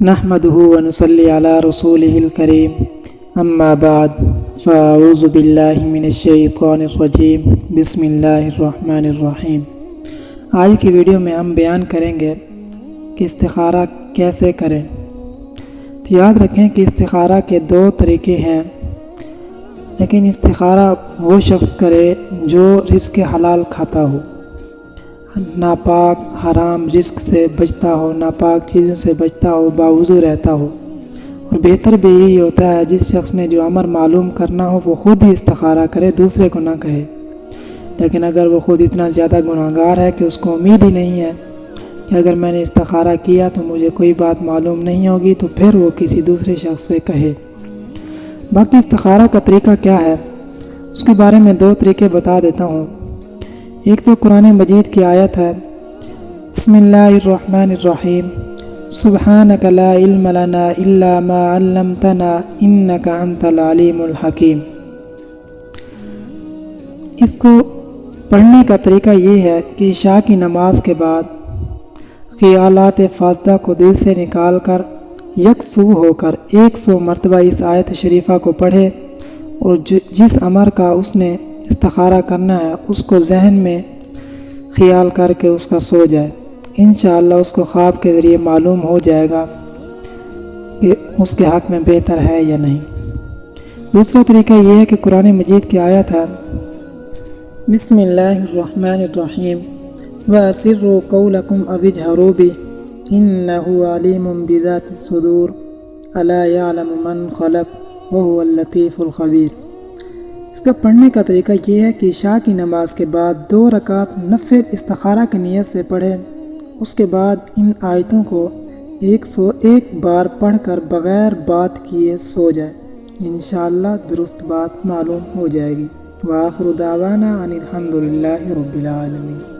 نحمده ونصلي على رسوله الكريم اما بعد فاعوذ باللہ من الشیطان الرجیم بسم اللہ الرحمن الرحیم۔ آج کی ویڈیو میں ہم بیان کریں گے کہ استخارہ کیسے کریں۔ تو یاد رکھیں کہ استخارہ کے دو طریقے ہیں، لیکن استخارہ وہ شخص کرے جو رزق حلال کھاتا ہو، ناپاک حرام رزق سے بچتا ہو، ناپاک چیزوں سے بچتا ہو، باوضو رہتا ہو۔ اور بہتر بھی یہی ہوتا ہے جس شخص نے جو امر معلوم کرنا ہو وہ خود ہی استخارہ کرے، دوسرے کو نہ کہے۔ لیکن اگر وہ خود اتنا زیادہ گناہگار ہے کہ اس کو امید ہی نہیں ہے کہ اگر میں نے استخارہ کیا تو مجھے کوئی بات معلوم نہیں ہوگی، تو پھر وہ کسی دوسرے شخص سے کہے۔ باقی استخارہ کا طریقہ کیا ہے اس کے بارے میں دو طریقے بتا دیتا ہوں۔ ایک تو قرآن مجید کی آیت ہے، بسم اللہ الرحمن الرحیم، سبحانک لا علم لنا الا ما علمتنا انک انت العلیم الحکیم۔ اس کو پڑھنے کا طریقہ یہ ہے کہ عشاء کی نماز کے بعد خیالات فاسدہ کو دل سے نکال کر یکسو ہو کر 100 مرتبہ اس آیت شریفہ کو پڑھے، اور جس امر کا اس نے استخارہ کرنا ہے اس کو ذہن میں خیال کر کے اس کا سو جائے۔ انشاءاللہ اس کو خواب کے ذریعے معلوم ہو جائے گا کہ اس کے حق میں بہتر ہے یا نہیں۔ دوسرا طریقہ یہ ہے کہ قرآن مجید کی آیت ہے، بسم اللہ الرحمن الرحیم، وَأَسِرُّوا قَوْلَكُمْ أَوِ اجْهَرُوا بِهِ إِنَّهُ عَلِيمٌ بِذَاتِ الصُّدُورِ أَلَا يَعْلَمُ مَنْ خَلَقَ وَهُوَ اللَّطِيفُ الْخَبِيرُ۔ اس کا پڑھنے کا طریقہ یہ ہے کہ عشاء کی نماز کے بعد 2 رکعت نفل استخارہ کی نیت سے پڑھے، اس کے بعد ان آیتوں کو 101 بار پڑھ کر بغیر بات کیے سو جائے، انشاءاللہ درست بات معلوم ہو جائے گی۔ وآخر دعوانا ان الحمد للہ رب العالمین۔